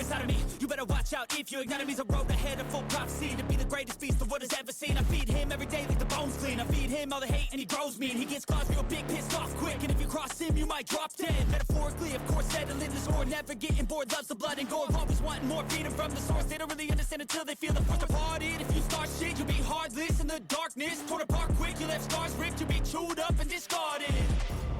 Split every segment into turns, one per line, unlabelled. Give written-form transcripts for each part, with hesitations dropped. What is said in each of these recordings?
inside of me. You better watch out if you ignite me's a road ahead of full prophecy to be the greatest beast the world has ever seen. I feed him every day like the bones clean. I feed him all the hate and he grows me. And he gets claws real big, pissed off quick. And if you cross him, you might drop dead. Metaphorically, of course, settling the score. Never getting bored, loves the blood and gore. Always wanting more freedom from the source. They don't really understand until they feel the force departed. If you start shit, you'll be heartless in the darkness. Torn apart quick, you left scars ripped. You'll be chewed up and discarded.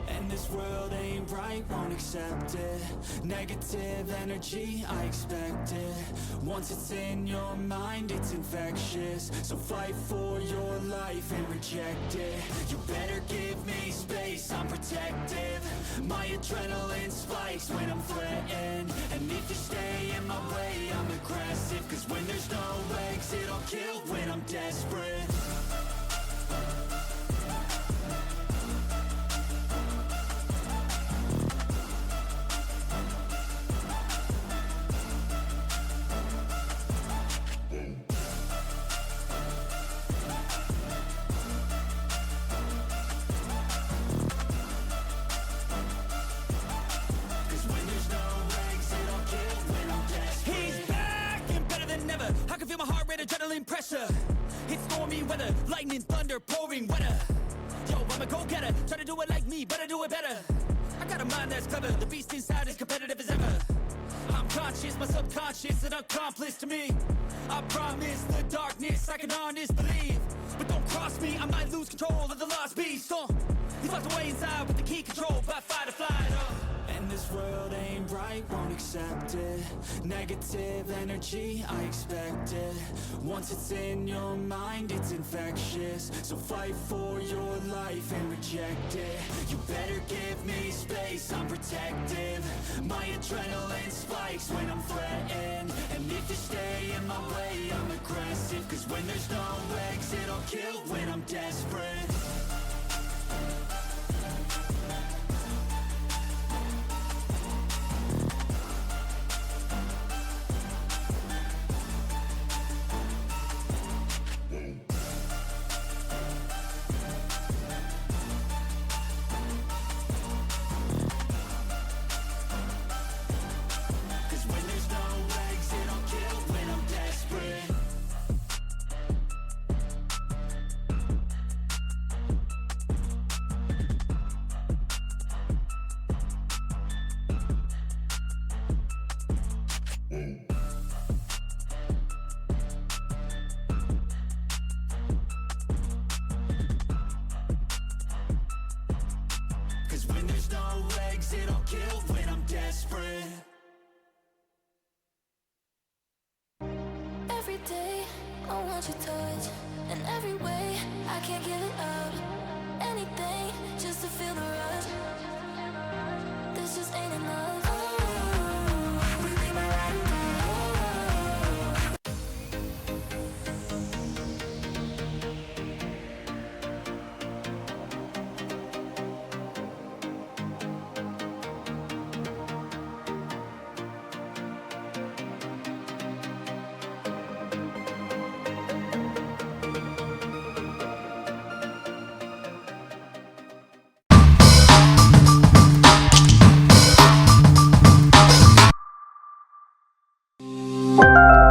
And this world ain't right, won't accept it. Negative energy, I expect it. Once it's in your mind, it's infectious. So fight for your life and reject it. You better give me space, I'm protective. My adrenaline spikes when I'm threatened. And if you stay in my way, I'm aggressive. Cause when there's no exit, I'll kill when I'm desperate. Adrenaline pressure, it's stormy weather, lightning, thunder, pouring weather. Yo, I'm a go-getter, try to do it like me, but I do it better. I got a mind that's clever, the beast inside is competitive as ever. I'm conscious, my subconscious, an accomplice to me. I promise the darkness, I can honest believe. But don't cross me, I might lose control of the lost beast. He's locked away inside with the key control by fight or flight. And this world ain't right, won't accept it. Negative energy, I expect it. Once it's in your mind, it's infectious. So fight for your life and reject it. You better give me space, I'm protective. My adrenaline spikes when I'm threatened. And if you stay in my way, I'm aggressive. Cause when there's no exit, I'll kill when I'm desperate.
Every day, I want your touch. And every way, I can't give it up. Anything, just to feel the rush. This just ain't enough. Oh, we be my right
you